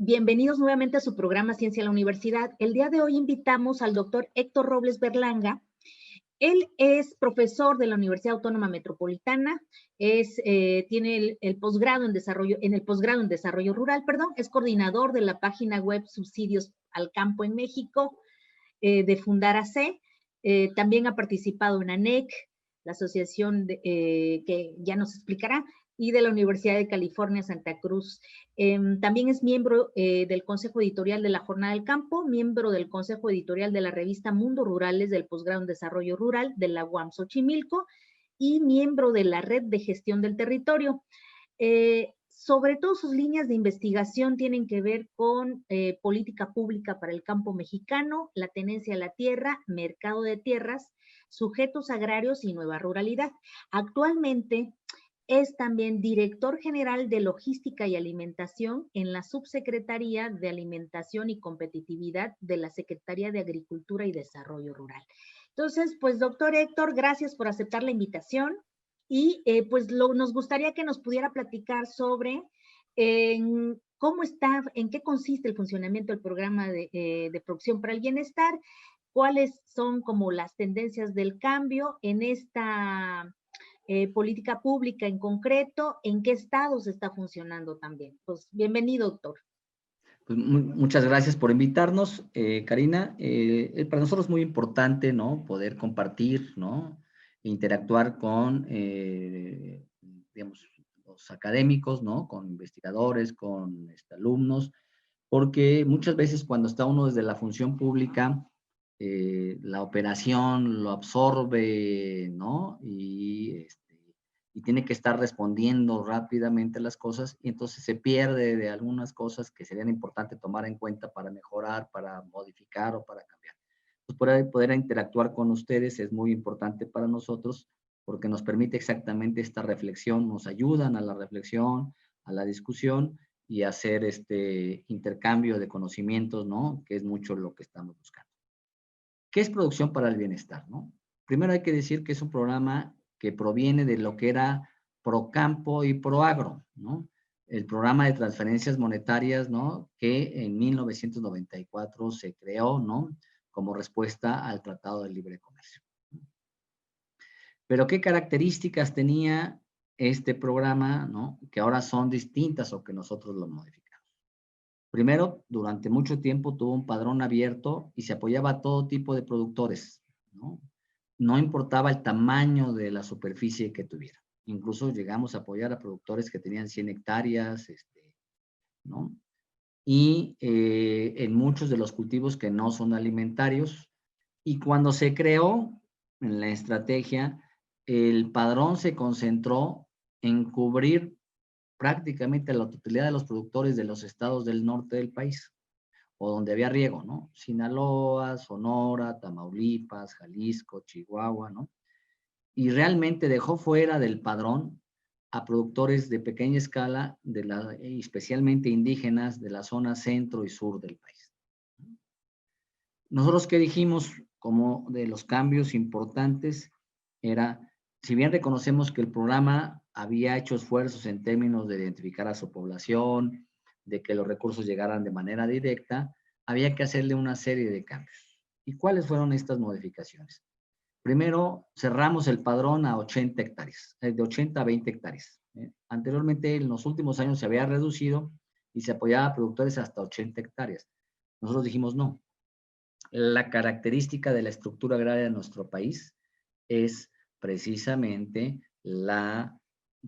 Bienvenidos nuevamente a su programa Ciencia en la Universidad. El día de hoy invitamos al doctor Héctor Robles Berlanga. Él es profesor de la Universidad Autónoma Metropolitana, tiene el posgrado en desarrollo, rural, es coordinador de la página web Subsidios al Campo en México, de Fundaracé. También ha participado en ANEC, la asociación que ya nos explicará, y de la Universidad de California, Santa Cruz. También es miembro del Consejo Editorial de la Jornada del Campo, miembro del Consejo Editorial de la revista Mundo Rurales del Posgrado en Desarrollo Rural de la UAM Xochimilco y miembro de la Red de Gestión del Territorio. Sobre todo sus líneas de investigación tienen que ver con política pública para el campo mexicano, la tenencia a la tierra, mercado de tierras, sujetos agrarios y nueva ruralidad. Actualmente es también director general de Logística y Alimentación en la Subsecretaría de Alimentación y Competitividad de la Secretaría de Agricultura y Desarrollo Rural. Entonces, pues, doctor Héctor, gracias por aceptar la invitación y nos gustaría que nos pudiera platicar sobre cómo está, en qué consiste el funcionamiento del programa de producción para el bienestar, cuáles son como las tendencias del cambio en esta política pública en concreto, en qué estados está funcionando también. Pues bienvenido, doctor. Pues muchas gracias por invitarnos, Karina. Para nosotros es muy importante, ¿no?, poder compartir, ¿no?, interactuar con, digamos, los académicos, ¿no?, con investigadores, con alumnos, porque muchas veces cuando está uno desde la función pública, la operación lo absorbe, ¿no?, y tiene que estar respondiendo rápidamente las cosas, y entonces se pierde de algunas cosas que serían importantes tomar en cuenta para mejorar, para modificar o para cambiar. Pues poder interactuar con ustedes es muy importante para nosotros porque nos permite exactamente esta reflexión, nos ayudan a la reflexión, a la discusión y a hacer este intercambio de conocimientos, ¿no?, que es mucho lo que estamos buscando. ¿Qué es Producción para el Bienestar, no? Primero hay que decir que es un programa que proviene de lo que era Procampo y Proagro, ¿no? El programa de transferencias monetarias, ¿no?, que en 1994 se creó, ¿no?, como respuesta al Tratado de Libre Comercio. Pero ¿qué características tenía este programa, ¿no?, que ahora son distintas o que nosotros lo modificamos? Primero, durante mucho tiempo tuvo un padrón abierto y se apoyaba a todo tipo de productores, ¿no? No importaba el tamaño de la superficie que tuviera. Incluso llegamos a apoyar a productores que tenían 100 hectáreas, ¿no? Y en muchos de los cultivos que no son alimentarios. Y cuando se creó en la estrategia, el padrón se concentró en cubrir prácticamente la totalidad de los productores de los estados del norte del país, o donde había riego, ¿no? Sinaloa, Sonora, Tamaulipas, Jalisco, Chihuahua, ¿no? Y realmente dejó fuera del padrón a productores de pequeña escala, especialmente indígenas de la zona centro y sur del país. Nosotros que dijimos como de los cambios importantes era, si bien reconocemos que el programa había hecho esfuerzos en términos de identificar a su población, de que los recursos llegaran de manera directa, había que hacerle una serie de cambios. ¿Y cuáles fueron estas modificaciones? Primero, cerramos el padrón a 80 hectáreas, de 80 a 20 hectáreas. Anteriormente, en los últimos años se había reducido y se apoyaba a productores hasta 80 hectáreas. Nosotros dijimos no. La característica de la estructura agraria de nuestro país es precisamente la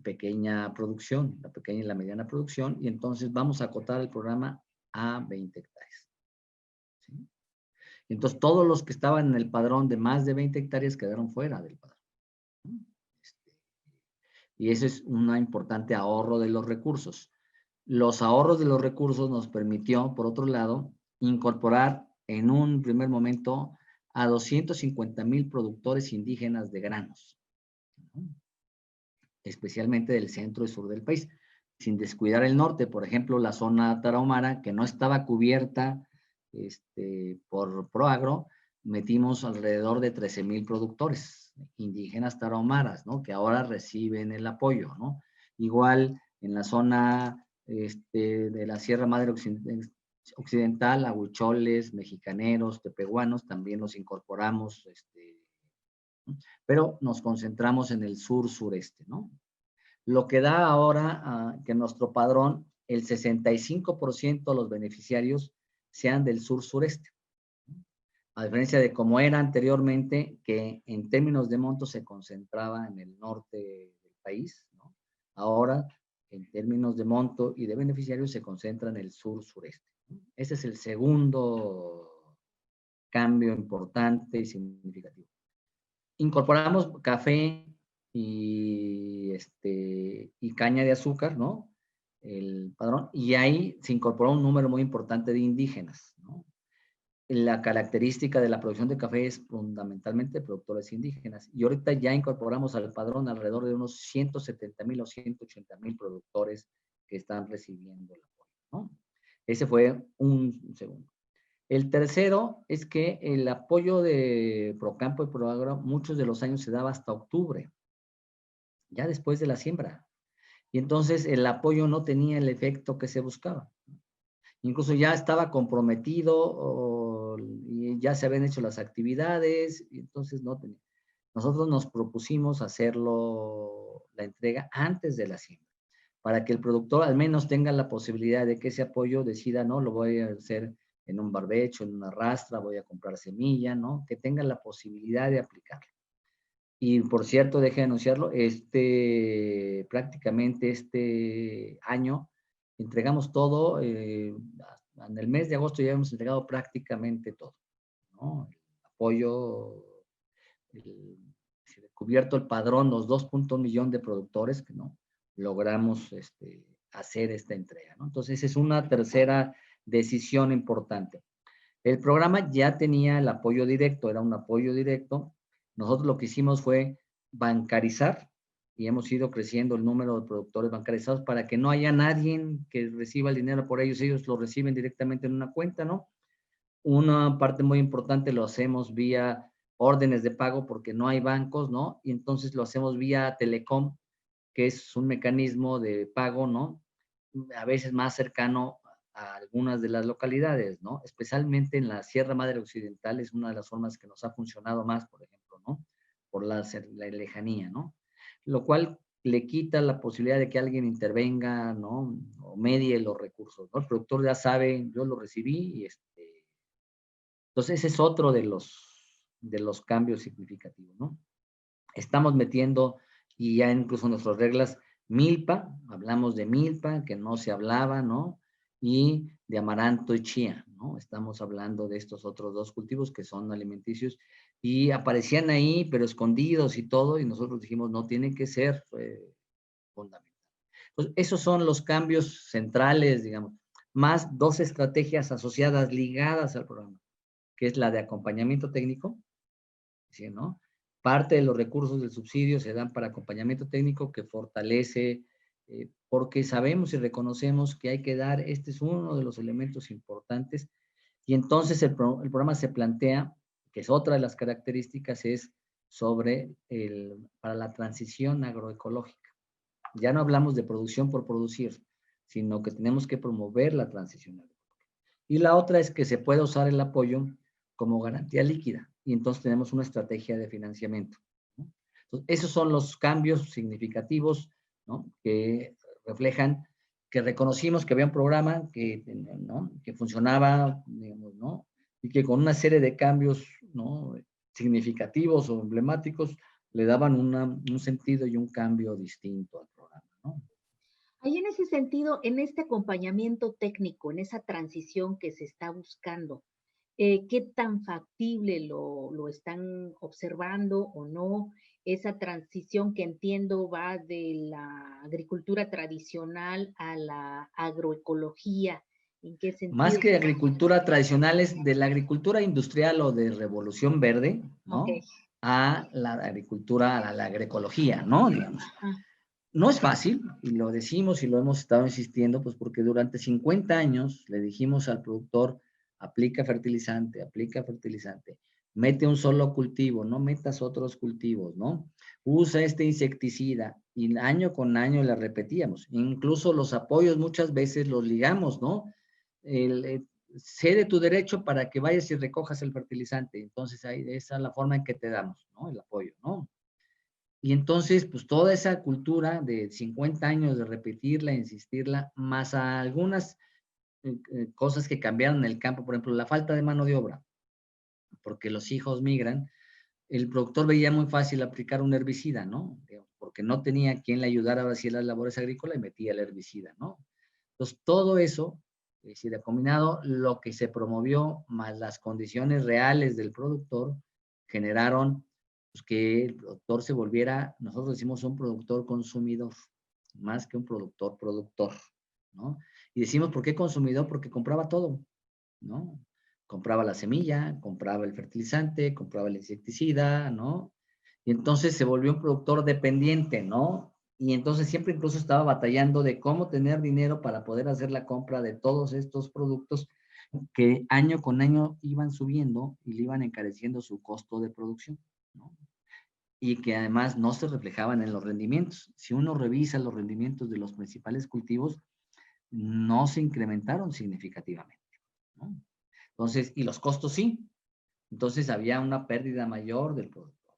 pequeña producción, la pequeña y la mediana producción, y entonces vamos a acotar el programa a 20 hectáreas. ¿Sí? Entonces, todos los que estaban en el padrón de más de 20 hectáreas quedaron fuera del padrón. Y ese es un importante ahorro de los recursos. Los ahorros de los recursos nos permitió, por otro lado, incorporar en un primer momento a 250,000 productores indígenas de granos, ¿no?, especialmente del centro y sur del país, sin descuidar el norte. Por ejemplo, la zona tarahumara, que no estaba cubierta por Proagro, metimos alrededor de 13,000 productores indígenas tarahumaras, ¿no?, que ahora reciben el apoyo, ¿no? Igual en la zona de la Sierra Madre Occidental, ahuicholes, mexicaneros, tepehuanos, también los incorporamos, pero nos concentramos en el sur-sureste, ¿no? Lo que da ahora que nuestro padrón, el 65% de los beneficiarios sean del sur-sureste. A diferencia de como era anteriormente, que en términos de monto se concentraba en el norte del país, ¿no? Ahora, en términos de monto y de beneficiarios, se concentra en el sur-sureste. Ese es el segundo cambio importante y significativo. Incorporamos café y caña de azúcar, ¿no? El padrón, y ahí se incorporó un número muy importante de indígenas, ¿no? La característica de la producción de café es fundamentalmente productores indígenas. Y ahorita ya incorporamos al padrón alrededor de unos 170,000 o 180,000 productores que están recibiendo el apoyo, ¿no? Ese fue un segundo. El tercero es que el apoyo de Procampo y Proagro muchos de los años se daba hasta octubre, ya después de la siembra. Y entonces el apoyo no tenía el efecto que se buscaba. Incluso ya estaba comprometido y ya se habían hecho las actividades, y entonces no tenía. Nosotros nos propusimos hacerlo, la entrega antes de la siembra, para que el productor al menos tenga la posibilidad de que ese apoyo decida, no, lo voy a hacer en un barbecho, en una rastra, voy a comprar semilla, ¿no? Que tenga la posibilidad de aplicarlo. Y por cierto, deje de anunciarlo, prácticamente este año entregamos todo, en el mes de agosto ya hemos entregado prácticamente todo, ¿no? El apoyo, cubierto el padrón, los 2.1 millones de productores que no logramos hacer esta entrega, ¿no? Entonces, es una tercera decisión importante. El programa ya tenía el apoyo directo, era un apoyo directo. Nosotros lo que hicimos fue bancarizar y hemos ido creciendo el número de productores bancarizados para que no haya nadie que reciba el dinero por ellos lo reciben directamente en una cuenta, ¿no? Una parte muy importante lo hacemos vía órdenes de pago porque no hay bancos, ¿no? Y entonces lo hacemos vía Telecom, que es un mecanismo de pago, ¿no? A veces más cercano a algunas de las localidades, ¿no? Especialmente en la Sierra Madre Occidental es una de las formas que nos ha funcionado más, por ejemplo, ¿no? Por la lejanía, ¿no? Lo cual le quita la posibilidad de que alguien intervenga, ¿no? O medie los recursos, ¿no? El productor ya sabe, yo lo recibí y entonces ese es otro de los cambios significativos, ¿no? Estamos metiendo, y ya incluso en nuestras reglas, milpa, hablamos de milpa, que no se hablaba, ¿no? Y de amaranto y chía, ¿no? Estamos hablando de estos otros dos cultivos que son alimenticios y aparecían ahí, pero escondidos y todo, y nosotros dijimos, no, tienen que ser fundamentales. Pues esos son los cambios centrales, digamos, más dos estrategias asociadas, ligadas al programa, que es la de acompañamiento técnico, ¿sí, no? Parte de los recursos del subsidio se dan para acompañamiento técnico que fortalece, porque sabemos y reconocemos que hay que dar, este es uno de los elementos importantes, y entonces el programa se plantea, que es otra de las características, es para la transición agroecológica. Ya no hablamos de producción por producir, sino que tenemos que promover la transición agroecológica. Y la otra es que se puede usar el apoyo como garantía líquida, y entonces tenemos una estrategia de financiamiento, ¿no? Entonces, esos son los cambios significativos, ¿no? Que reflejan que reconocimos que había un programa ¿no? Que funcionaba, digamos, ¿no? Y que con una serie de cambios, ¿no? Significativos o emblemáticos le daban un sentido y un cambio distinto al programa, ¿no? Ahí en ese sentido, en este acompañamiento técnico, en esa transición que se está buscando, ¿qué tan factible lo están observando o no? Esa transición que entiendo va de la agricultura tradicional a la agroecología, ¿en qué Más sentido? que agricultura tradicional, es de la agricultura industrial o de revolución verde, Ok. ¿no? A la agricultura, a la agroecología, ¿no? Digamos. Ajá. No es fácil, y lo decimos y lo hemos estado insistiendo, pues porque durante 50 años le dijimos al productor, aplica fertilizante, Mete un solo cultivo, no metas otros cultivos, ¿no? Usa este insecticida y año con año le repetíamos. Incluso los apoyos muchas veces los ligamos, ¿no? Cede tu derecho para que vayas y recojas el fertilizante. Entonces, ahí, esa es la forma en que te damos, ¿no? El apoyo, ¿no? Y entonces, pues toda esa cultura de 50 años de repetirla, insistirla, más a algunas cosas que cambiaron en el campo, por ejemplo, la falta de mano de obra, porque los hijos migran, el productor veía muy fácil aplicar un herbicida, ¿no? Porque no tenía quien le ayudara a hacer las labores agrícolas y metía el herbicida, ¿no? Entonces, todo eso, es decir, combinado lo que se promovió más las condiciones reales del productor, generaron pues, que el productor se volviera, nosotros decimos un productor consumidor, más que un productor productor, ¿no? Y decimos, ¿por qué consumidor? Porque compraba todo, ¿no? Compraba la semilla, compraba el fertilizante, compraba el insecticida, ¿no? Y entonces se volvió un productor dependiente, ¿no? Y entonces siempre incluso estaba batallando de cómo tener dinero para poder hacer la compra de todos estos productos que año con año iban subiendo y le iban encareciendo su costo de producción, ¿no? Y que además no se reflejaban en los rendimientos. Si uno revisa los rendimientos de los principales cultivos, no se incrementaron significativamente, ¿no? Entonces, y los costos sí. Entonces había una pérdida mayor del productor.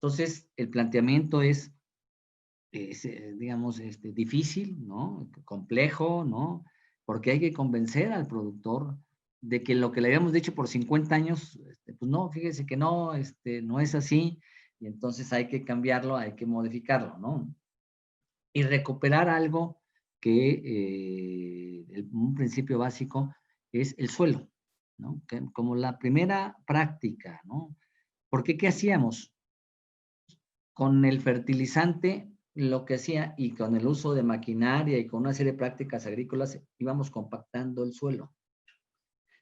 Entonces, el planteamiento es digamos, difícil, ¿no? Complejo, ¿no? Porque hay que convencer al productor de que lo que le habíamos dicho por 50 años, pues no, fíjese que no, no es así, y entonces hay que cambiarlo, hay que modificarlo, ¿no? Y recuperar algo que un principio básico es el suelo, ¿no? Como la primera práctica, ¿no? Porque ¿qué hacíamos? Con el fertilizante, lo que hacía, y con el uso de maquinaria y con una serie de prácticas agrícolas, íbamos compactando el suelo.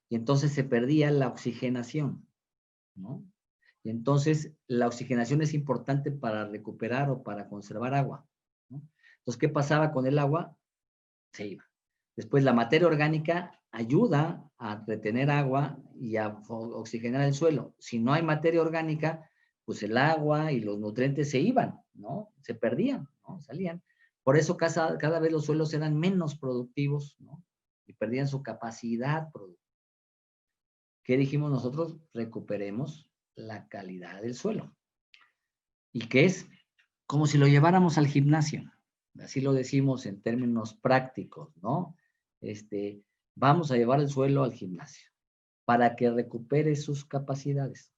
Y entonces se perdía la oxigenación, ¿no? Y entonces la oxigenación es importante para recuperar o para conservar agua, ¿no? Entonces, ¿qué pasaba con el agua? Se iba. Después, la materia orgánica ayuda a retener agua y a oxigenar el suelo. Si no hay materia orgánica, pues el agua y los nutrientes se iban, ¿no? Se perdían, ¿no? Salían. Por eso cada vez los suelos eran menos productivos, ¿no? Y perdían su capacidad productiva. ¿Qué dijimos nosotros? Recuperemos la calidad del suelo. ¿Y qué es? Como si lo lleváramos al gimnasio. Así lo decimos en términos prácticos, ¿no? Vamos a llevar el suelo al gimnasio para que recupere sus capacidades.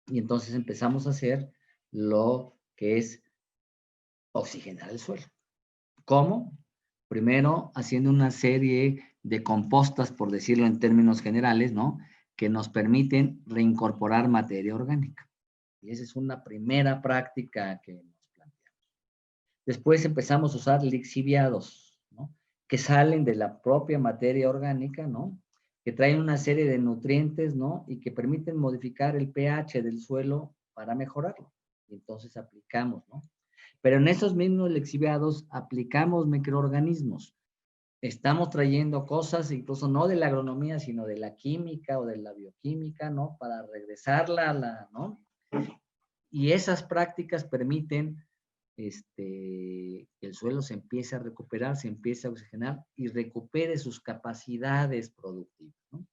Y entonces empezamos a hacer lo que es oxigenar el suelo. ¿Cómo? Primero, haciendo una serie de compostas, por decirlo en términos generales, ¿no? Que nos permiten reincorporar materia orgánica. Y esa es una primera práctica que nos planteamos. Después empezamos a usar lixiviados, ¿no? Que salen de la propia materia orgánica, ¿no? Que traen una serie de nutrientes, ¿no? Y que permiten modificar el pH del suelo para mejorarlo. Y entonces aplicamos, ¿no? Pero en esos mismos lixiviados aplicamos microorganismos. Estamos trayendo cosas, incluso no de la agronomía, sino de la química o de la bioquímica, ¿no? Para regresarla a la, ¿no? Y esas prácticas permiten que el suelo se empiece a recuperar, se empiece a oxigenar y recupere sus capacidades productivas, ¿no?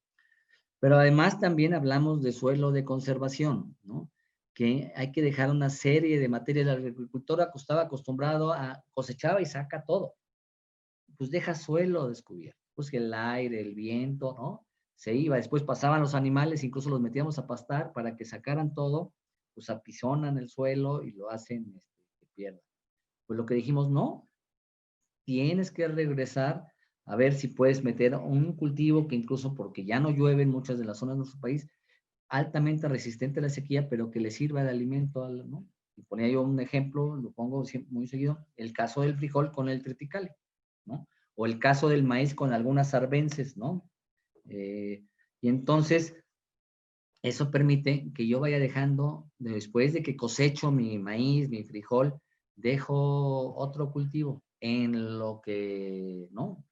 Pero además también hablamos de suelo de conservación, ¿no? Que hay que dejar una serie de materias. El agricultor estaba acostumbrado a cosechar y saca todo. Pues deja suelo descubierto. Pues que el aire, el viento, ¿no? Se iba. Después pasaban los animales, incluso los metíamos a pastar para que sacaran todo, pues apisonan el suelo y lo hacen que pierdan. Pues lo que dijimos, no, tienes que regresar a ver si puedes meter un cultivo que incluso porque ya no llueve en muchas de las zonas de nuestro país, altamente resistente a la sequía, pero que le sirva de alimento, ¿no? Y ponía yo un ejemplo, lo pongo muy seguido, el caso del frijol con el triticale, ¿no? O el caso del maíz con algunas arbences, ¿no? Y entonces, eso permite que yo vaya dejando, después de que cosecho mi maíz, mi frijol, dejo otro cultivo en lo que, ¿no?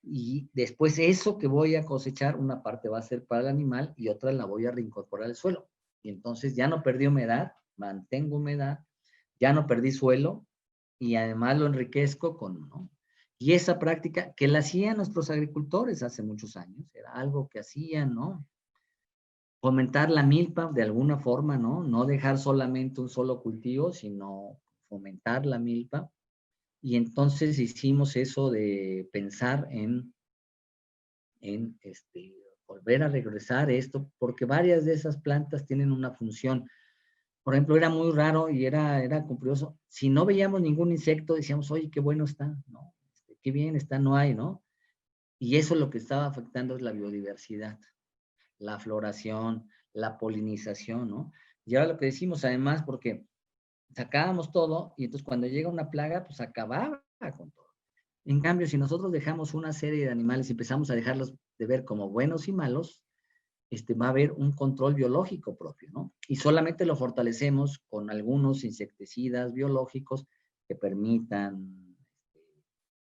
Y después eso que voy a cosechar, una parte va a ser para el animal y otra la voy a reincorporar al suelo. Y entonces ya no perdí humedad, mantengo humedad, ya no perdí suelo y además lo enriquezco con, ¿no? Y esa práctica que la hacían nuestros agricultores hace muchos años, era algo que hacían, ¿no? Fomentar la milpa de alguna forma, ¿no? No dejar solamente un solo cultivo, sino fomentar la milpa. Y entonces hicimos eso de pensar en volver a regresar esto, porque varias de esas plantas tienen una función. Por ejemplo, era muy raro y era curioso. Si no veíamos ningún insecto, decíamos, oye, qué bueno está, ¿no? Qué bien está, no hay, ¿no? Y eso lo que estaba afectando es la biodiversidad, la floración, la polinización, ¿no? Y ahora lo que decimos, además, porque sacábamos todo y entonces cuando llega una plaga, pues acababa con todo. En cambio, si nosotros dejamos una serie de animales y empezamos a dejarlos de ver como buenos y malos, va a haber un control biológico propio, ¿no? Y solamente lo fortalecemos con algunos insecticidas biológicos que permitan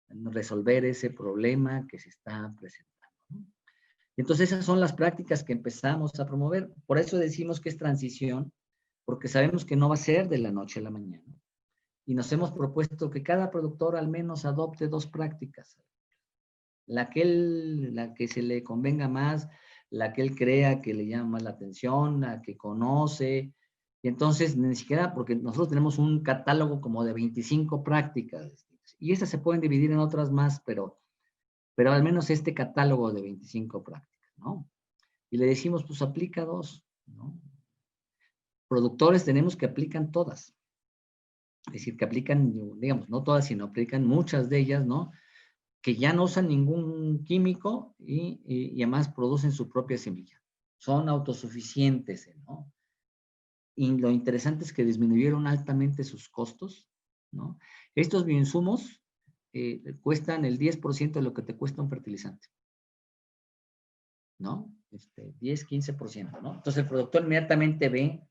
resolver ese problema que se está presentando, ¿no? Entonces, esas son las prácticas que empezamos a promover. Por eso decimos que es transición, porque sabemos que no va a ser de la noche a la mañana. Y nos hemos propuesto que cada productor al menos adopte 2 prácticas. La que se le convenga más, la que él crea que le llama más la atención, la que conoce. Y entonces, ni siquiera, porque nosotros tenemos un catálogo como de 25 prácticas, y esas se pueden dividir en otras más, pero al menos este catálogo de 25 prácticas, ¿no? Y le decimos, pues aplica 2, ¿no? Productores tenemos que aplican todas. Es decir, que aplican, digamos, no todas, sino aplican muchas de ellas, ¿no? Que ya no usan ningún químico y además producen su propia semilla. Son autosuficientes, ¿no? Y lo interesante es que disminuyeron altamente sus costos, ¿no? Estos bioinsumos cuestan el 10% de lo que te cuesta un fertilizante, ¿no? 10, 15%, ¿no? Entonces el productor inmediatamente ve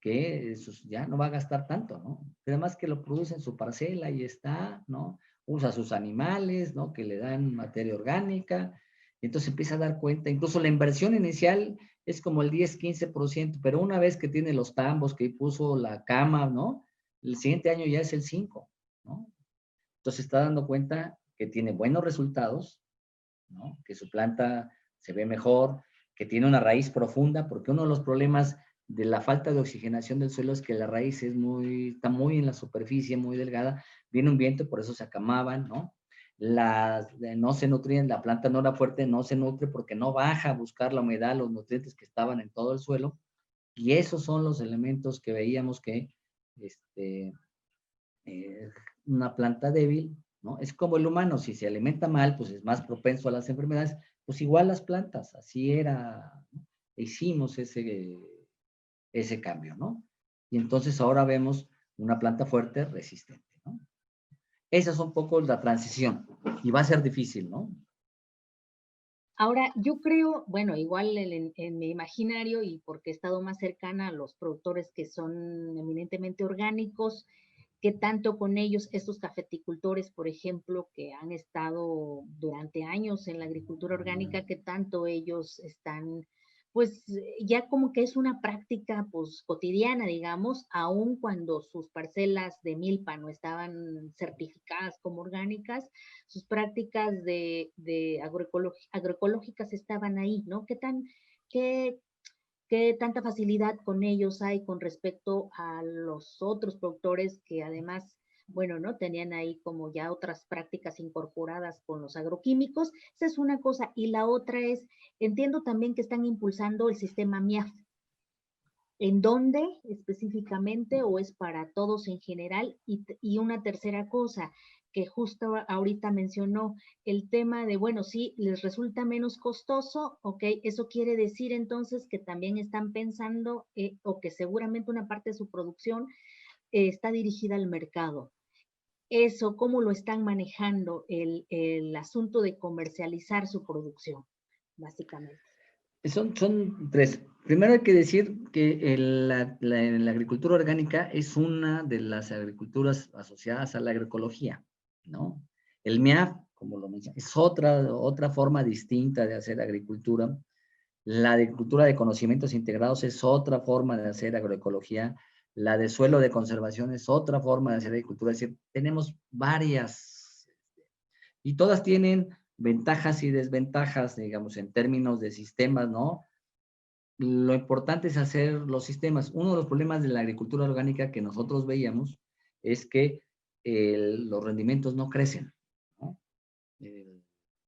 que ya no va a gastar tanto, ¿no? Además que lo produce en su parcela y está, ¿no? Usa sus animales, ¿no? Que le dan materia orgánica, y entonces empieza a dar cuenta, incluso la inversión inicial es como el 10, 15%, pero una vez que tiene los tambos, que puso la cama, ¿no? El siguiente año ya es el 5, ¿no? Entonces está dando cuenta que tiene buenos resultados, ¿no? Que su planta se ve mejor, que tiene una raíz profunda, porque uno de los problemas de la falta de oxigenación del suelo es que la raíz está muy en la superficie, muy delgada, viene un viento, por eso se acamaban, ¿no? No se nutrían, la planta no era fuerte, no se nutre porque no baja a buscar la humedad, los nutrientes que estaban en todo el suelo, y esos son los elementos que veíamos que eh, una planta débil, ¿no? Es como el humano, si se alimenta mal, pues es más propenso a las enfermedades, pues igual las plantas, así era, ¿no? Hicimos ese cambio, ¿no? Y entonces ahora vemos una planta fuerte, resistente, ¿no? Esa es un poco la transición y va a ser difícil, ¿no? Ahora, yo creo, bueno, igual en mi imaginario y porque he estado más cercana a los productores que son eminentemente orgánicos, que tanto con ellos, estos cafeticultores, por ejemplo, que han estado durante años en la agricultura orgánica, que tanto ellos están, pues ya como que es una práctica pues cotidiana, digamos, aun cuando sus parcelas de milpa no estaban certificadas como orgánicas, sus prácticas de agroecológicas estaban ahí, ¿no? Qué, ¿Qué tanta facilidad con ellos hay con respecto a los otros productores que además, bueno, ¿no? Tenían ahí como ya otras prácticas incorporadas con los agroquímicos? Esa es una cosa. Y la otra es, entiendo también que están impulsando el sistema MIAF. ¿En dónde específicamente o es para todos en general? Y una tercera cosa que justo ahorita mencionó, el tema de, bueno, sí, les resulta menos costoso, ok, eso quiere decir entonces que también están pensando o que seguramente una parte de su producción está dirigida al mercado. Eso, ¿cómo lo están manejando el asunto de comercializar su producción, básicamente? Son 3. Primero hay que decir que la agricultura orgánica es una de las agriculturas asociadas a la agroecología, ¿no? El MIAF, como lo mencioné, es otra forma distinta de hacer agricultura. La agricultura de conocimientos integrados es otra forma de hacer agroecología. La de suelo de conservación es otra forma de hacer agricultura. Es decir, tenemos varias, y todas tienen ventajas y desventajas, digamos, en términos de sistemas, ¿no? Lo importante es hacer los sistemas. Uno de los problemas de la agricultura orgánica que nosotros veíamos es que los rendimientos no crecen, ¿no?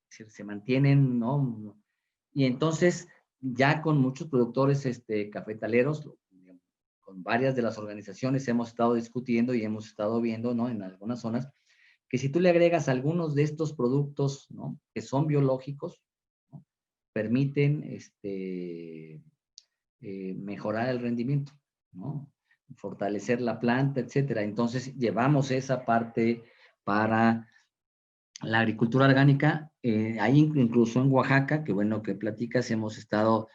Se mantienen, ¿no? Y entonces, ya con muchos productores cafetaleros, con varias de las organizaciones hemos estado discutiendo y hemos estado viendo, ¿no? En algunas zonas, que si tú le agregas algunos de estos productos, ¿no? Que son biológicos, ¿no? Permiten mejorar el rendimiento, ¿no? Fortalecer la planta, etcétera. Entonces, llevamos esa parte para la agricultura orgánica. Ahí incluso en Oaxaca, que bueno que platicas, hemos estado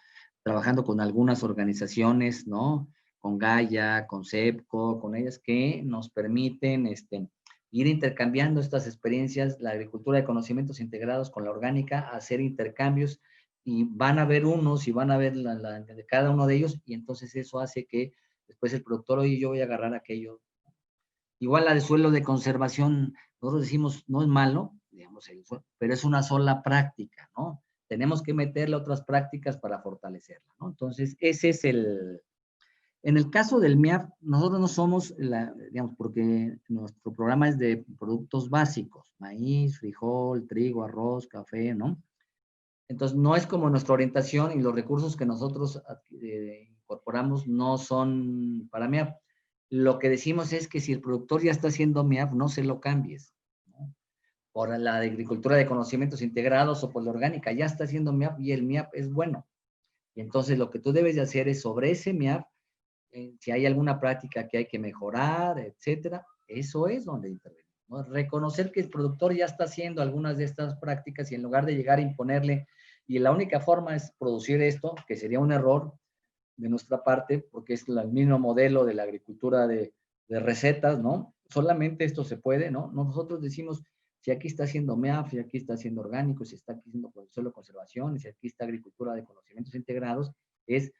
trabajando con algunas organizaciones, ¿no? Con Gaia, con CEPCO, con ellas que nos permiten ir intercambiando estas experiencias, la agricultura de conocimientos integrados con la orgánica, hacer intercambios, y van a ver unos y van a ver de cada uno de ellos, y entonces eso hace que después el productor, oye, yo voy a agarrar aquello. Igual la de suelo de conservación, nosotros decimos, no es malo, digamos, pero es una sola práctica, ¿no? Tenemos que meterle otras prácticas para fortalecerla, ¿no? Entonces, ese es en el caso del MIAF, nosotros no somos, digamos, porque nuestro programa es de productos básicos, maíz, frijol, trigo, arroz, café, ¿no? Entonces, no es como nuestra orientación, y los recursos que nosotros incorporamos no son para MIAF. Lo que decimos es que si el productor ya está haciendo MIAF, no se lo cambies, ¿no? Por la de agricultura de conocimientos integrados o por la orgánica, ya está haciendo MIAF y el MIAF es bueno. Y entonces lo que tú debes de hacer es sobre ese MIAF, si hay alguna práctica que hay que mejorar, etcétera, eso es donde intervenir, ¿no? Reconocer que el productor ya está haciendo algunas de estas prácticas, y en lugar de llegar a imponerle, y la única forma es producir esto, que sería un error de nuestra parte, porque es el mismo modelo de la agricultura de recetas, ¿no? Solamente esto se puede, ¿no? Nosotros decimos, si aquí está haciendo MEAF, si aquí está haciendo orgánico, si está aquí haciendo suelo conservación, si aquí está agricultura de conocimientos integrados, es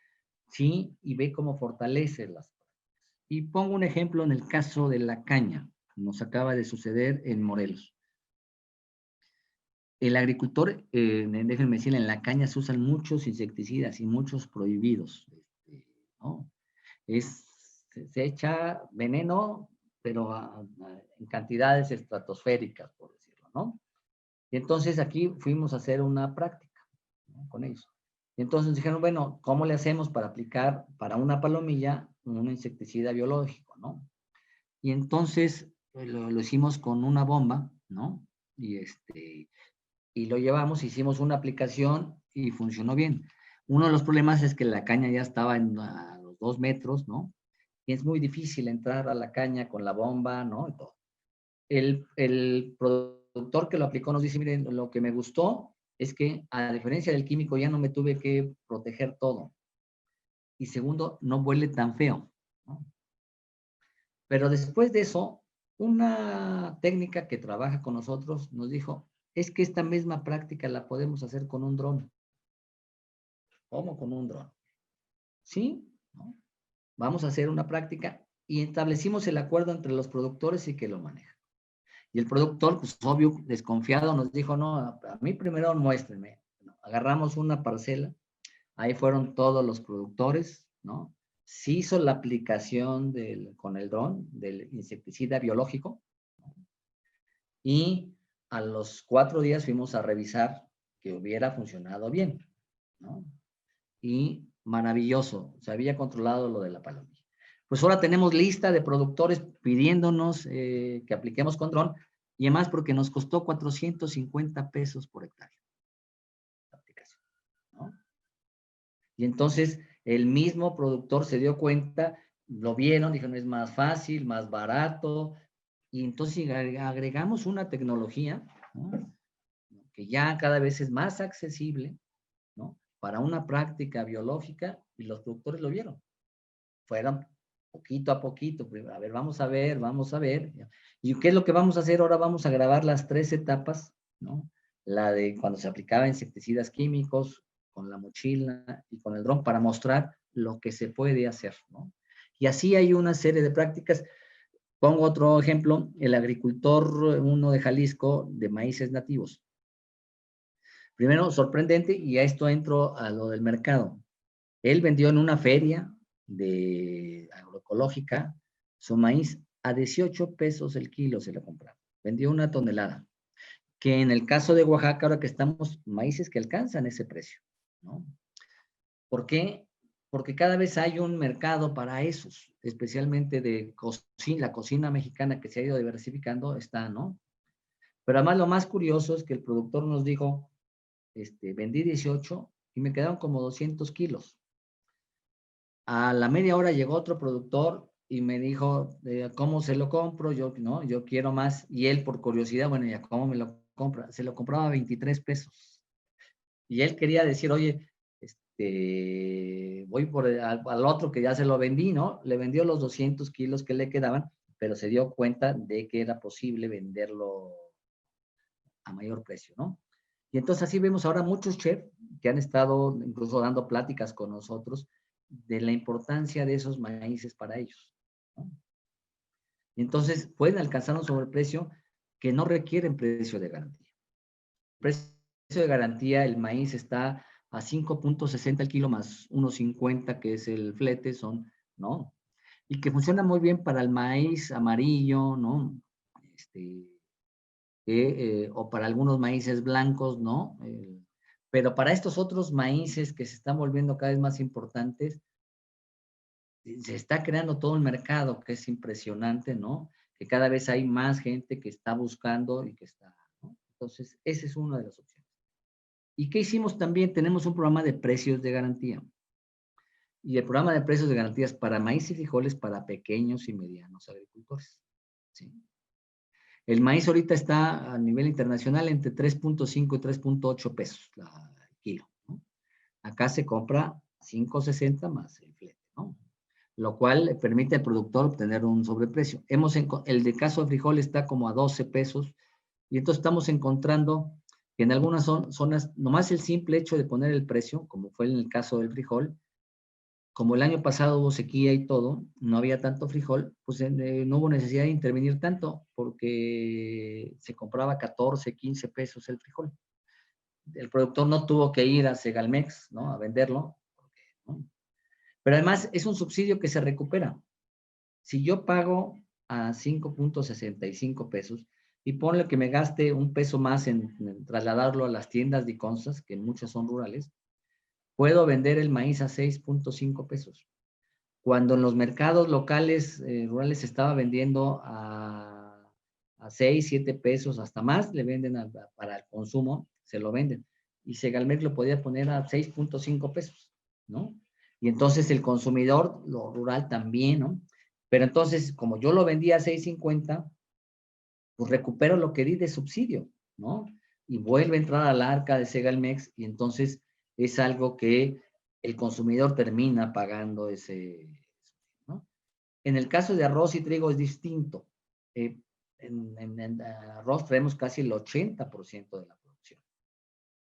sí, y ve cómo fortalece las prácticas. Y pongo un ejemplo en el caso de la caña, nos acaba de suceder en Morelos. El agricultor, déjenme decirle, en la caña se usan muchos insecticidas y muchos prohibidos, ¿no? Se echa veneno, pero en cantidades estratosféricas, por decirlo, ¿no? Y entonces aquí fuimos a hacer una práctica, ¿no? Con ellos. Y entonces dijeron, bueno, ¿cómo le hacemos para aplicar para una palomilla un insecticida biológico, ¿no? Y entonces lo hicimos con una bomba, ¿no? Y lo llevamos, hicimos una aplicación y funcionó bien. Uno de los problemas es que la caña ya estaba a los 2 metros, ¿no? Y es muy difícil entrar a la caña con la bomba, ¿no? Y todo. El productor que lo aplicó nos dice, miren, lo que me gustó es que, a diferencia del químico, ya no me tuve que proteger todo. Y segundo, no huele tan feo, ¿no? Pero después de eso, una técnica que trabaja con nosotros nos dijo, es que esta misma práctica la podemos hacer con un dron. ¿Cómo con un dron? Sí, ¿no? Vamos a hacer una práctica, y establecimos el acuerdo entre los productores y que lo manejan. Y el productor, pues obvio, desconfiado, nos dijo, no, a mí primero muéstrenme. Agarramos una parcela, ahí fueron todos los productores, ¿no? Se hizo la aplicación con el dron del insecticida biológico, ¿no? Y a los 4 días fuimos a revisar que hubiera funcionado bien, ¿no? Y maravilloso, se había controlado lo de la palomilla. Pues ahora tenemos lista de productores pidiéndonos que apliquemos con dron, y además porque nos costó 450 pesos por hectárea la aplicación, ¿no? Y entonces el mismo productor se dio cuenta, lo vieron, dijeron, es más fácil, más barato, y entonces agregamos una tecnología, ¿no? Que ya cada vez es más accesible, ¿no? Para una práctica biológica, y los productores lo vieron. Fueron poquito a poquito, a ver, vamos a ver, vamos a ver. ¿Y qué es lo que vamos a hacer? Ahora vamos a grabar las 3 etapas ¿no? La de cuando se aplicaba insecticidas químicos, con la mochila y con el dron para mostrar lo que se puede hacer, ¿no? Y así hay una serie de prácticas. Pongo otro ejemplo, el agricultor, uno de Jalisco, de maíces nativos. Primero, sorprendente, y a esto entro a lo del mercado. Él vendió en una feria de agroecológica su maíz a 18 pesos el kilo, se lo compraba. Vendió una tonelada. Que en el caso de Oaxaca, ahora que estamos, maíces que alcanzan ese precio, ¿no? ¿Por qué? Porque cada vez hay un mercado para esos, especialmente de cocina, la cocina mexicana que se ha ido diversificando, está, ¿no? Pero además lo más curioso es que el productor nos dijo, vendí 18 y me quedaron como 200 kilos. A la media hora llegó otro productor y me dijo, ¿cómo se lo compro? Yo, no, yo quiero más. Y él, por curiosidad, bueno, ¿ya cómo me lo compra? Se lo compraba a 23 pesos. Y él quería decir, oye, voy por al otro que ya se lo vendí, ¿no? Le vendió los 200 kilos que le quedaban, pero se dio cuenta de que era posible venderlo a mayor precio, ¿no? Y entonces así vemos ahora muchos chefs que han estado incluso dando pláticas con nosotros de la importancia de esos maíces para ellos, ¿no? Y entonces pueden alcanzar un sobreprecio que no requieren precio de garantía. El precio de garantía, el maíz está a 5.60 el kilo más 1.50 que es el flete, son, ¿no? Y que funciona muy bien para el maíz amarillo, ¿no? O para algunos maíces blancos, ¿no? Pero para estos otros maíces que se están volviendo cada vez más importantes, se está creando todo el mercado, que es impresionante, ¿no? Que cada vez hay más gente que está buscando y que está, ¿no? Entonces, esa es una de las opciones. ¿Y qué hicimos también? Tenemos un programa de precios de garantía. Y el programa de precios de garantías para maíz y frijoles para pequeños y medianos agricultores, ¿sí? El maíz ahorita está a nivel internacional entre 3.5 y 3.8 pesos el kilo, ¿no? Acá se compra 5.60 más el flete, ¿no? Lo cual permite al productor obtener un sobreprecio. El de caso de frijol está como a 12 pesos y entonces estamos encontrando que en algunas zonas, nomás el simple hecho de poner el precio, como fue en el caso del frijol, como el año pasado hubo sequía y todo, no había tanto frijol, pues no hubo necesidad de intervenir tanto porque se compraba 14, 15 pesos el frijol. El productor no tuvo que ir a Segalmex, ¿no? A venderlo, ¿no? Pero además es un subsidio que se recupera. Si yo pago a 5.65 pesos y ponle que me gaste un peso más en trasladarlo a las tiendas de Iconsas, que muchas son rurales, puedo vender el maíz a 6.5 pesos. Cuando en los mercados locales rurales se estaba vendiendo a 6, 7 pesos, hasta más, le venden para el consumo, se lo venden. Y Segalmex lo podía poner a 6.5 pesos, ¿no? Y entonces el consumidor, lo rural también, ¿no? Pero entonces, como yo lo vendía a 6.50, pues recupero lo que di de subsidio, ¿no? Y vuelve a entrar al arca de Segalmex y entonces es algo que el consumidor termina pagando ese, ¿no? En el caso de arroz y trigo es distinto. En arroz traemos casi el 80% de la producción,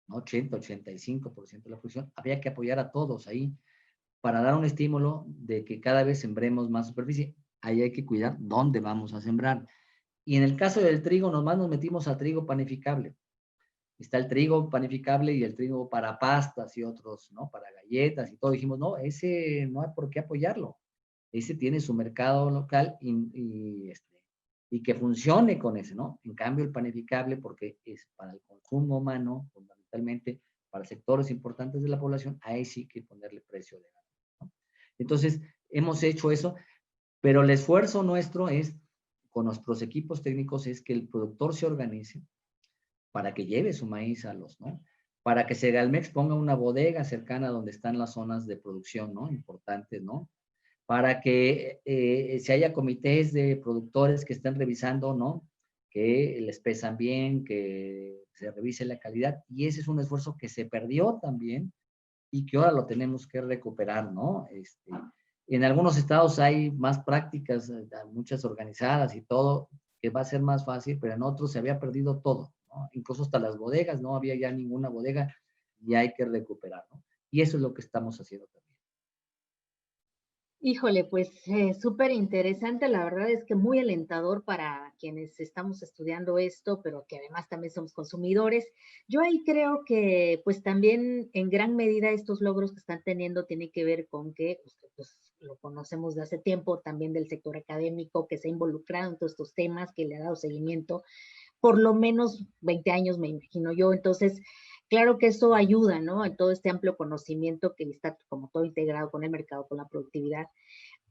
¿no? 80, 85% de la producción. Habría que apoyar a todos ahí para dar un estímulo de que cada vez sembremos más superficie. Ahí hay que cuidar dónde vamos a sembrar. Y en el caso del trigo, nomás nos metimos al trigo panificable. Está el trigo panificable y el trigo para pastas y otros, ¿no? Para galletas y todo. Dijimos, no, ese no hay por qué apoyarlo. Ese tiene su mercado local y que funcione con ese, ¿no? En cambio, el panificable, porque es para el consumo humano, fundamentalmente, para sectores importantes de la población, ahí sí que ponerle precio de ganancia, ¿no? Entonces, hemos hecho eso, pero el esfuerzo nuestro es, con nuestros equipos técnicos, es que el productor se organice para que lleve su maíz a los, ¿no? Para que Segalmex ponga una bodega cercana donde están las zonas de producción, ¿no? Importantes, ¿no? Para que se haya comités de productores que estén revisando, ¿no? Que les pesan bien, que se revise la calidad. Y ese es un esfuerzo que se perdió también y que ahora lo tenemos que recuperar, ¿no? En algunos estados hay más prácticas, muchas organizadas y todo, que va a ser más fácil, pero en otros se había perdido todo. ¿no? Incluso hasta las bodegas, no había ya ninguna bodega y hay que recuperar, ¿no? Y eso es lo que estamos haciendo también. Híjole, pues súper interesante, la verdad es que muy alentador para quienes estamos estudiando esto, pero que además también somos consumidores. Yo ahí creo que pues también en gran medida estos logros que están teniendo tienen que ver con que usted pues lo conocemos de hace tiempo, también del sector académico que se ha involucrado en todos estos temas, que le ha dado seguimiento por lo menos 20 años, me imagino yo. Entonces, claro que eso ayuda, ¿no? En todo este amplio conocimiento que está como todo integrado con el mercado, con la productividad.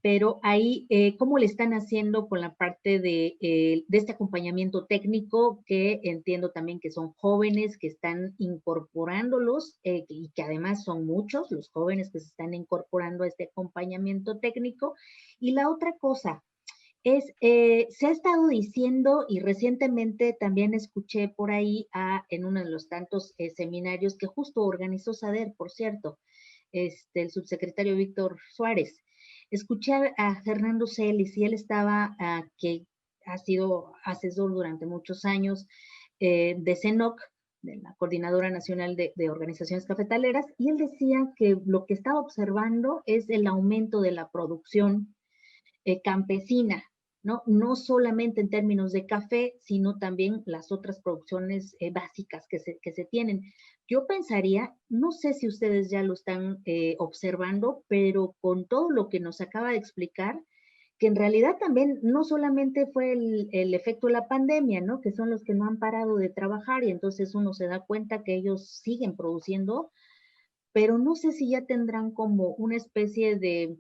Pero ahí, ¿cómo le están haciendo con la parte de este acompañamiento técnico, que entiendo también que son jóvenes que están incorporándolos y que además son muchos los jóvenes que se están incorporando a este acompañamiento técnico? Y la otra cosa, se ha estado diciendo y recientemente también escuché por ahí en uno de los tantos seminarios que justo organizó SADER, por cierto, el subsecretario Víctor Suárez. Escuché a Fernando Celis y él estaba, que ha sido asesor durante muchos años de CENOC, de la Coordinadora Nacional de Organizaciones Cafetaleras, y él decía que lo que estaba observando es el aumento de la producción campesina, ¿no? No solamente en términos de café, sino también las otras producciones básicas que se tienen. Yo pensaría, no sé si ustedes ya lo están observando, pero con todo lo que nos acaba de explicar, que en realidad también no solamente fue el efecto de la pandemia, ¿no? Que son los que no han parado de trabajar y entonces uno se da cuenta que ellos siguen produciendo, pero no sé si ya tendrán como una especie de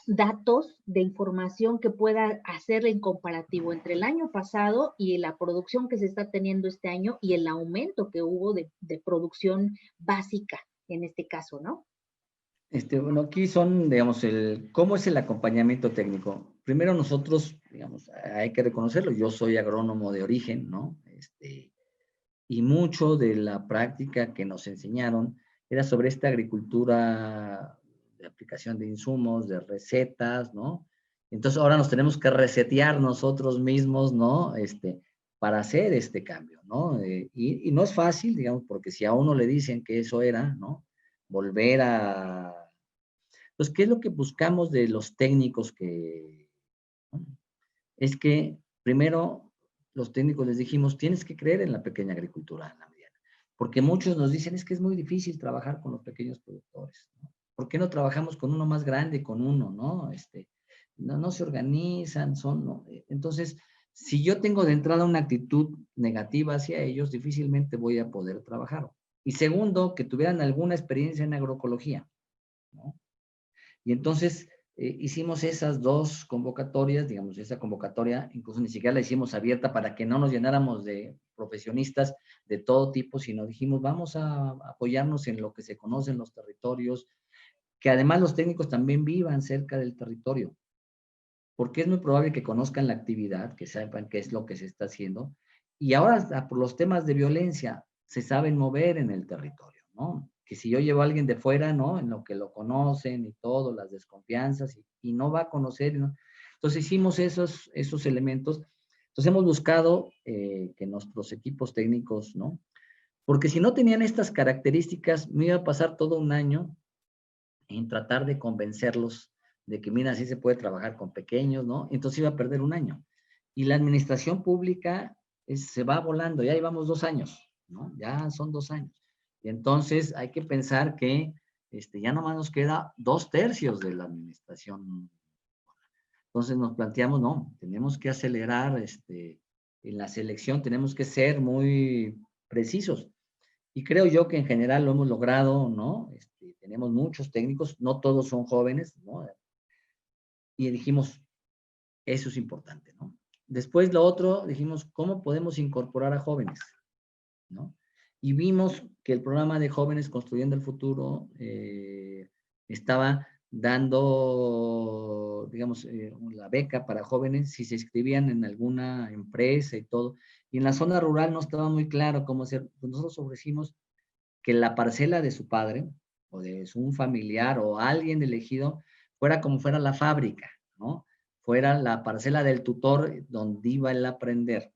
datos de información que pueda hacer en comparativo entre el año pasado y la producción que se está teniendo este año y el aumento que hubo de producción básica en este caso, ¿no? Bueno, aquí son, digamos, ¿cómo es el acompañamiento técnico? Primero nosotros, digamos, hay que reconocerlo, yo soy agrónomo de origen, ¿no? Y mucho de la práctica que nos enseñaron era sobre esta agricultura de aplicación de insumos, de recetas, ¿no? Entonces ahora nos tenemos que resetear nosotros mismos, ¿no? Para hacer este cambio, ¿no? Y no es fácil, digamos, porque si a uno le dicen que eso era, ¿no? Volver a... Pues, ¿qué es lo que buscamos de los técnicos que... ¿no? Es que, primero, los técnicos les dijimos, tienes que creer en la pequeña agricultura, en la mediana. Porque muchos nos dicen, es que es muy difícil trabajar con los pequeños productores, ¿no? ¿Por qué no trabajamos con uno más grande, con uno, no? No se organizan, ¿no? Entonces, si yo tengo de entrada una actitud negativa hacia ellos, difícilmente voy a poder trabajar. Y segundo, que tuvieran alguna experiencia en agroecología, ¿no? Y entonces hicimos esas dos convocatorias, digamos, esa convocatoria incluso ni siquiera la hicimos abierta para que no nos llenáramos de profesionistas de todo tipo, sino dijimos, vamos a apoyarnos en lo que se conoce en los territorios, que además los técnicos también vivan cerca del territorio, porque es muy probable que conozcan la actividad, que sepan qué es lo que se está haciendo, y ahora hasta por los temas de violencia se saben mover en el territorio, ¿no? Que si yo llevo a alguien de fuera, ¿no? En lo que lo conocen y todo, las desconfianzas, y no va a conocer, ¿no? Entonces hicimos esos elementos. Entonces hemos buscado que nuestros equipos técnicos, ¿no? Porque si no tenían estas características, me iba a pasar todo un año en tratar de convencerlos de que, mira, así se puede trabajar con pequeños, ¿no? Entonces iba a perder un año. Y la administración pública se va volando, ya llevamos 2 años, ¿no? Ya son 2 años. Y entonces hay que pensar que ya nomás nos queda 2/3 de la administración. Entonces nos planteamos, no, tenemos que acelerar en la selección, tenemos que ser muy precisos. Y creo yo que en general lo hemos logrado, ¿no? Tenemos muchos técnicos, no todos son jóvenes, ¿no? Y dijimos, eso es importante, ¿no? Después lo otro, dijimos, ¿cómo podemos incorporar a jóvenes? ¿No? Y vimos que el programa de Jóvenes Construyendo el Futuro estaba dando, digamos, la beca para jóvenes si se inscribían en alguna empresa y todo. Y en la zona rural no estaba muy claro cómo hacer. Pues nosotros ofrecimos que la parcela de su padre o de un familiar o alguien elegido fuera como fuera la fábrica, ¿no? Fuera la parcela del tutor donde iba él a aprender.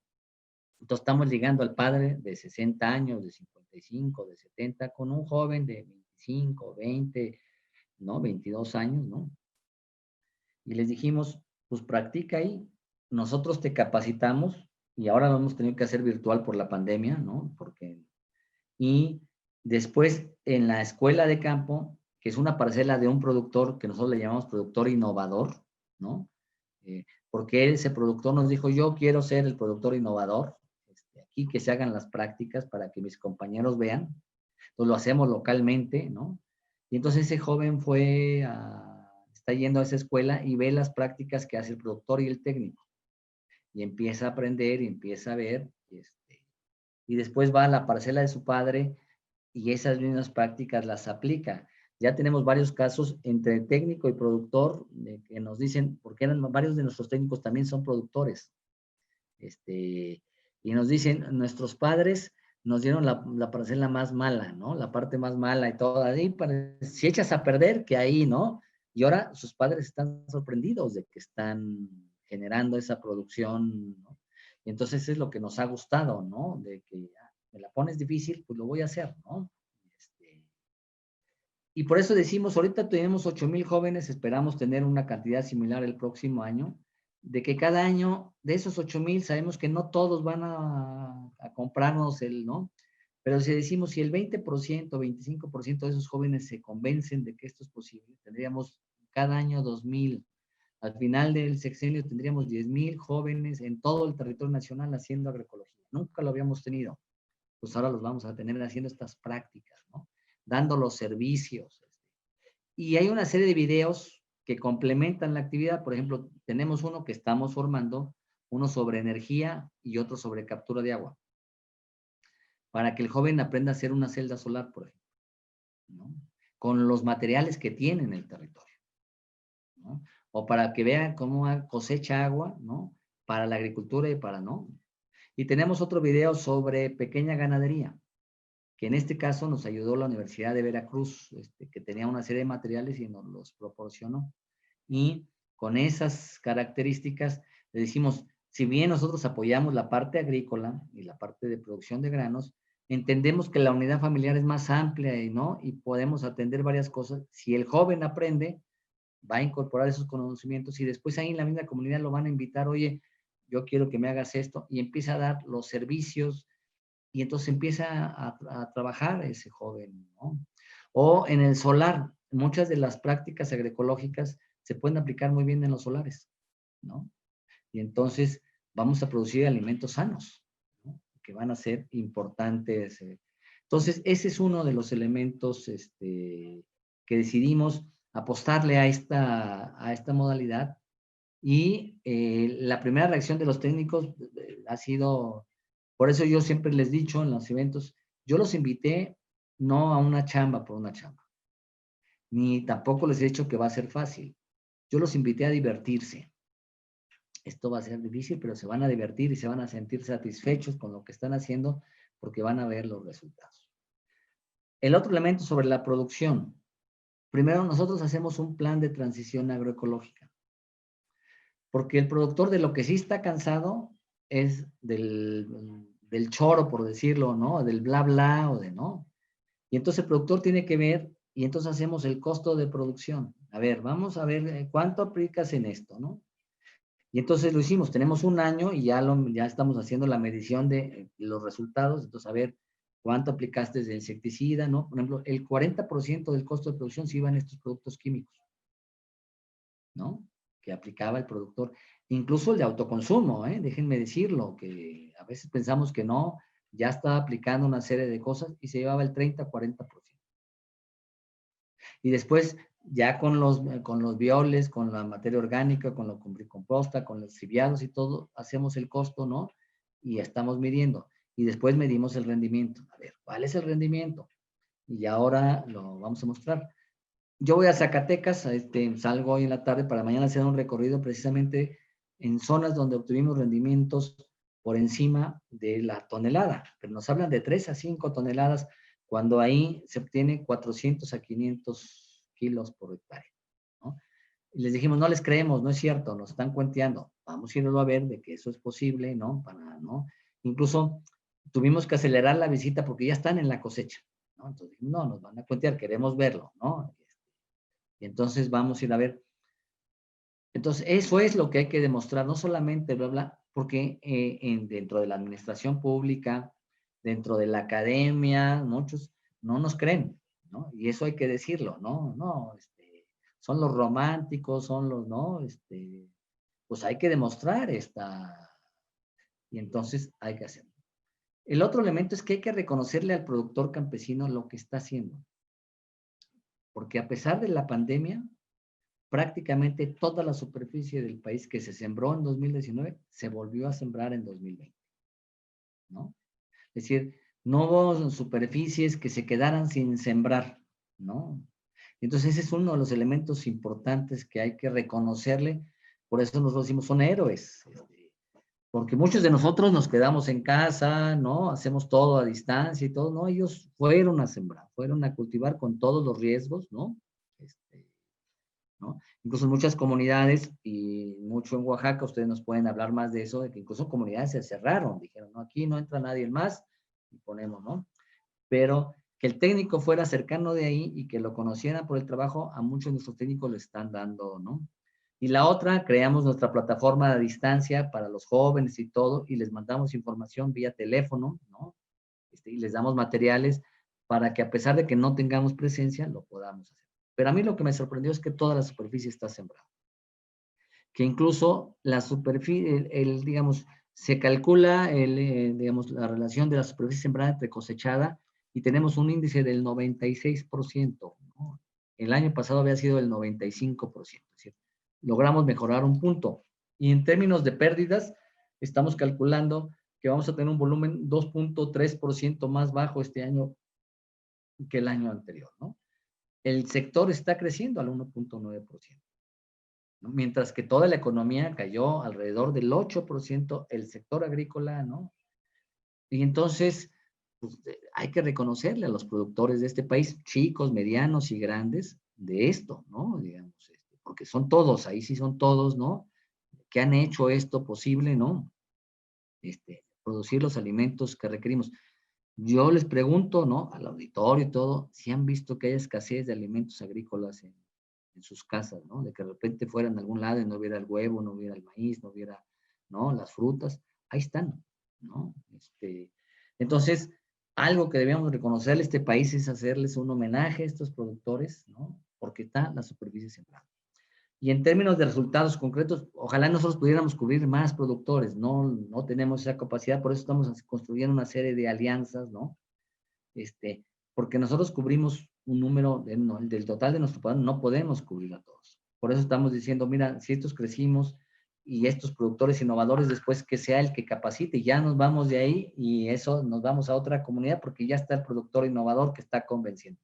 Entonces estamos ligando al padre de 60 años, de 55, de 70, con un joven de 25, 20, ¿no? 22 años, ¿no? Y les dijimos, pues practica ahí. Nosotros te capacitamos y ahora lo hemos tenido que hacer virtual por la pandemia, ¿no? Y después en la escuela de campo, que es una parcela de un productor que nosotros le llamamos productor innovador, ¿no? Porque ese productor nos dijo, yo quiero ser el productor innovador, aquí que se hagan las prácticas para que mis compañeros vean. Entonces lo hacemos localmente, ¿no? Y entonces ese joven está yendo a esa escuela y ve las prácticas que hace el productor y el técnico. Y empieza a aprender y empieza a ver, y después va a la parcela de su padre y esas mismas prácticas las aplica. Ya tenemos varios casos entre técnico y productor que nos dicen, porque varios de nuestros técnicos también son productores, y nos dicen, nuestros padres nos dieron la parcela más mala, ¿no? La parte más mala y todo, ahí si echas a perder, que ahí, ¿no? Y ahora sus padres están sorprendidos de que están generando esa producción, ¿no? Y entonces es lo que nos ha gustado, ¿no? De que me la pones difícil, pues lo voy a hacer, ¿no? Y por eso decimos, ahorita tenemos 8,000 jóvenes, esperamos tener una cantidad similar el próximo año, de que cada año de esos 8,000 sabemos que no todos van a comprarnos ¿no? Pero si decimos, si el 20%, 25% de esos jóvenes se convencen de que esto es posible, tendríamos cada año 2,000. Al final del sexenio tendríamos 10,000 jóvenes en todo el territorio nacional haciendo agroecología. Nunca lo habíamos tenido. Pues ahora los vamos a tener haciendo estas prácticas, ¿no? Dando los servicios. Y hay una serie de videos que complementan la actividad. Por ejemplo, tenemos uno que estamos formando, uno sobre energía y otro sobre captura de agua, para que el joven aprenda a hacer una celda solar, por ejemplo, ¿no? Con los materiales que tiene en el territorio, ¿no? O para que vean cómo cosecha agua, ¿no? Para la agricultura y para no. Y tenemos otro video sobre pequeña ganadería, que en este caso nos ayudó la Universidad de Veracruz, que tenía una serie de materiales y nos los proporcionó. Y con esas características le decimos, si bien nosotros apoyamos la parte agrícola y la parte de producción de granos, entendemos que la unidad familiar es más amplia, ¿no? Y podemos atender varias cosas. Si el joven aprende, va a incorporar esos conocimientos y después ahí en la misma comunidad lo van a invitar, oye, yo quiero que me hagas esto, y empieza a dar los servicios, y entonces empieza a trabajar ese joven, ¿no? O en el solar, muchas de las prácticas agroecológicas se pueden aplicar muy bien en los solares, ¿no? Y entonces vamos a producir alimentos sanos, ¿no? Que van a ser importantes. Entonces, ese es uno de los elementos que decidimos apostarle a esta modalidad. Y la primera reacción de los técnicos ha sido, por eso yo siempre les he dicho en los eventos, yo los invité no a una chamba por una chamba, ni tampoco les he dicho que va a ser fácil. Yo los invité a divertirse. Esto va a ser difícil, pero se van a divertir y se van a sentir satisfechos con lo que están haciendo porque van a ver los resultados. El otro elemento sobre la producción. Primero, nosotros hacemos un plan de transición agroecológica. Porque el productor de lo que sí está cansado es del choro, por decirlo, ¿no? Del bla bla o de no. Y entonces el productor tiene que ver, y entonces hacemos el costo de producción. A ver, vamos a ver cuánto aplicas en esto, ¿no? Y entonces lo hicimos, tenemos un año y ya estamos haciendo la medición de los resultados. Entonces, a ver, cuánto aplicaste de insecticida, ¿no? Por ejemplo, el 40% del costo de producción se iba en estos productos químicos, ¿no? Que aplicaba el productor. Incluso el de autoconsumo, déjenme decirlo, que a veces pensamos que no, ya estaba aplicando una serie de cosas y se llevaba el 30-40%. Y después, ya con los violes, con la materia orgánica, con la composta, con los triviados y todo, hacemos el costo, ¿no? Y estamos midiendo. Y después medimos el rendimiento. A ver, ¿cuál es el rendimiento? Y ahora lo vamos a mostrar. Yo voy a Zacatecas, salgo hoy en la tarde para mañana hacer un recorrido precisamente en zonas donde obtuvimos rendimientos por encima de la tonelada, pero nos hablan de 3 a 5 toneladas, cuando ahí se obtiene 400 a 500 kilos por hectárea, ¿no? Y les dijimos, no les creemos, no es cierto, nos están cuenteando, vamos a irlo a ver de que eso es posible, ¿no? ¿no? Incluso tuvimos que acelerar la visita porque ya están en la cosecha, ¿no? Entonces, no, nos van a cuentear, queremos verlo, ¿no? Y entonces vamos a ir a ver. Entonces, eso es lo que hay que demostrar, no solamente, bla, bla, porque dentro de la administración pública, dentro de la academia, muchos no nos creen, ¿no? Y eso hay que decirlo, ¿no? No, son los románticos, son los, ¿no? Pues hay que demostrar y entonces hay que hacerlo. El otro elemento es que hay que reconocerle al productor campesino lo que está haciendo, porque a pesar de la pandemia, prácticamente toda la superficie del país que se sembró en 2019 se volvió a sembrar en 2020, ¿no? Es decir, no hubo superficies que se quedaran sin sembrar, ¿no? Entonces ese es uno de los elementos importantes que hay que reconocerle, por eso nosotros decimos son héroes, porque muchos de nosotros nos quedamos en casa, ¿no? Hacemos todo a distancia y todo, ¿no? Ellos fueron a sembrar, fueron a cultivar con todos los riesgos, ¿no? ¿No? Incluso en muchas comunidades, y mucho en Oaxaca, ustedes nos pueden hablar más de eso, de que incluso comunidades se cerraron, dijeron, no, aquí no entra nadie más, y ponemos, ¿no? Pero que el técnico fuera cercano de ahí y que lo conocieran por el trabajo, a muchos de nuestros técnicos le están dando, ¿no? Y la otra, creamos nuestra plataforma a distancia para los jóvenes y todo, y les mandamos información vía teléfono, ¿no? Y les damos materiales para que a pesar de que no tengamos presencia, lo podamos hacer. Pero a mí lo que me sorprendió es que toda la superficie está sembrada. Que incluso la superficie, digamos, se calcula, digamos, la relación de la superficie sembrada entre cosechada y tenemos un índice del 96%, ¿no? El año pasado había sido el 95%. Es decir, logramos mejorar un punto. Y en términos de pérdidas, estamos calculando que vamos a tener un volumen 2.3% más bajo este año que el año anterior, ¿no? El sector está creciendo al 1.9%, ¿no? Mientras que toda la economía cayó alrededor del 8%, el sector agrícola, ¿no? Y entonces, pues, hay que reconocerle a los productores de este país, chicos, medianos y grandes, de esto, ¿no? Digamos, porque son todos, ahí sí son todos, ¿no? Que han hecho esto posible, ¿no? Producir los alimentos que requerimos. Yo les pregunto, ¿no? Al auditorio y todo, si han visto que hay escasez de alimentos agrícolas en sus casas, ¿no? De que de repente fueran a algún lado y no hubiera el huevo, no hubiera el maíz, no hubiera, ¿no? Las frutas, ahí están, ¿no? Entonces, algo que debíamos reconocerle a este país es hacerles un homenaje a estos productores, ¿no? Porque está la superficie sembrada. Y en términos de resultados concretos, ojalá nosotros pudiéramos cubrir más productores, no tenemos esa capacidad, por eso estamos construyendo una serie de alianzas, ¿no? Porque nosotros cubrimos un número del total de nuestro padrón, no podemos cubrir a todos. Por eso estamos diciendo, mira, si estos crecimos y estos productores innovadores después que sea el que capacite, ya nos vamos de ahí y eso nos vamos a otra comunidad porque ya está el productor innovador que está convenciendo.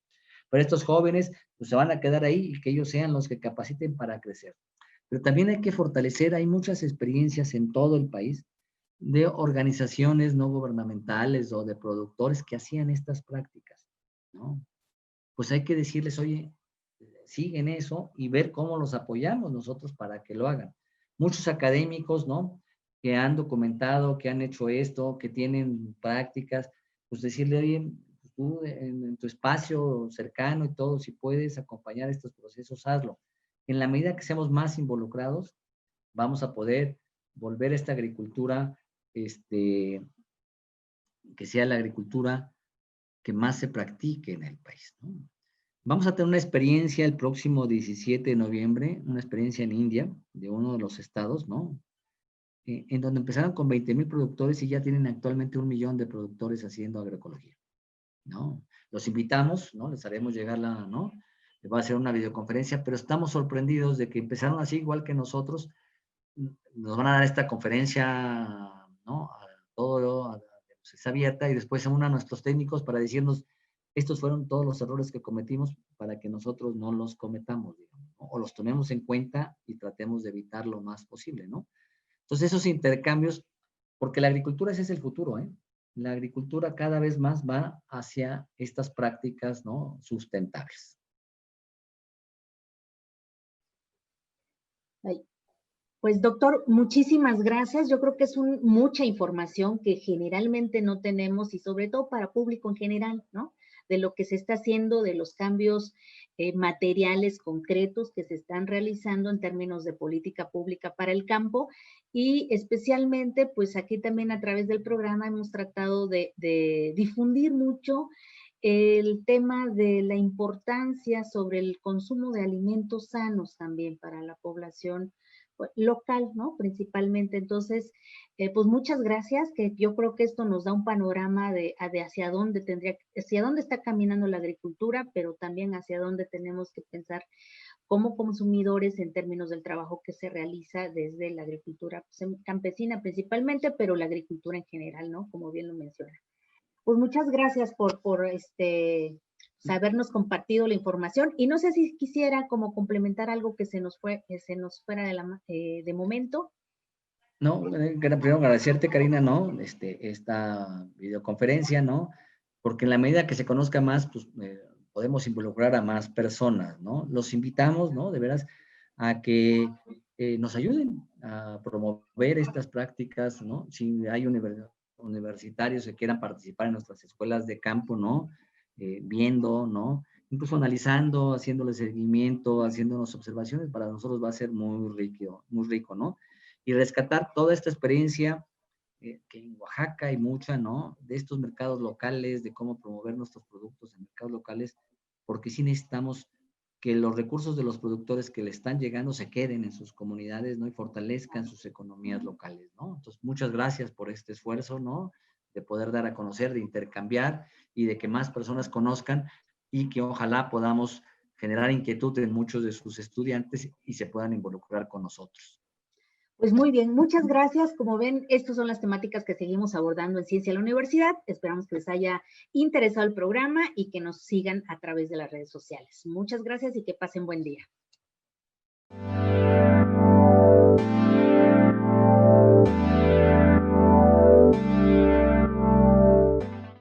Pero estos jóvenes pues se van a quedar ahí y que ellos sean los que capaciten para crecer. Pero también hay que fortalecer, hay muchas experiencias en todo el país de organizaciones no gubernamentales o de productores que hacían estas prácticas, ¿no? Pues hay que decirles, oye, siguen eso y ver cómo los apoyamos nosotros para que lo hagan. Muchos académicos, ¿no? Que han documentado, que han hecho esto, que tienen prácticas, pues decirle, oye, tú en tu espacio cercano y todo, si puedes acompañar estos procesos, hazlo. En la medida que seamos más involucrados, vamos a poder volver esta agricultura, que sea la agricultura que más se practique en el país, ¿no? Vamos a tener una experiencia el próximo 17 de noviembre, una experiencia en India, de uno de los estados, ¿no? En donde empezaron con 20,000 productores y ya tienen actualmente 1,000,000 de productores haciendo agroecología, ¿no? Los invitamos, ¿no? Les haremos llegar ¿no? Les va a hacer una videoconferencia, pero estamos sorprendidos de que empezaron así igual que nosotros. Nos van a dar esta conferencia, ¿no? Es abierta y después se unan nuestros técnicos para decirnos, estos fueron todos los errores que cometimos para que nosotros no los cometamos, digamos, ¿no? O los tomemos en cuenta y tratemos de evitar lo más posible, ¿no? Entonces esos intercambios, porque la agricultura ese es el futuro, ¿eh? La agricultura cada vez más va hacia estas prácticas, ¿no? Sustentables. Ay. Pues doctor, muchísimas gracias. Yo creo que es mucha información que generalmente no tenemos y sobre todo para público en general, ¿no? De lo que se está haciendo, de los cambios materiales concretos que se están realizando en términos de política pública para el campo y especialmente, pues aquí también a través del programa hemos tratado de difundir mucho el tema de la importancia sobre el consumo de alimentos sanos también para la población local, ¿no? Principalmente. Entonces, pues muchas gracias, que yo creo que esto nos da un panorama de hacia dónde hacia dónde está caminando la agricultura, pero también hacia dónde tenemos que pensar como consumidores en términos del trabajo que se realiza desde la agricultura pues, campesina principalmente, pero la agricultura en general, ¿no? Como bien lo menciona. Pues muchas gracias por habernos compartido la información y no sé si quisiera como complementar algo que se nos fuera de momento. No, primero agradecerte, Karina, ¿no? Esta videoconferencia, ¿no? Porque en la medida que se conozca más, pues podemos involucrar a más personas, ¿no? Los invitamos, ¿no? De veras, a que nos ayuden a promover estas prácticas, ¿no? Si hay universitarios que quieran participar en nuestras escuelas de campo, ¿no? Viendo, ¿no? Incluso analizando, haciéndole seguimiento, haciéndonos observaciones, para nosotros va a ser muy rico, ¿no? Y rescatar toda esta experiencia que en Oaxaca hay mucha, ¿no? De estos mercados locales, de cómo promover nuestros productos en mercados locales, porque sí necesitamos que los recursos de los productores que le están llegando se queden en sus comunidades, ¿no? Y fortalezcan sus economías locales, ¿no? Entonces, muchas gracias por este esfuerzo, ¿no? De poder dar a conocer, de intercambiar y de que más personas conozcan y que ojalá podamos generar inquietud en muchos de sus estudiantes y se puedan involucrar con nosotros. Pues muy bien, muchas gracias. Como ven, estas son las temáticas que seguimos abordando en Ciencia a la Universidad. Esperamos que les haya interesado el programa y que nos sigan a través de las redes sociales. Muchas gracias y que pasen buen día.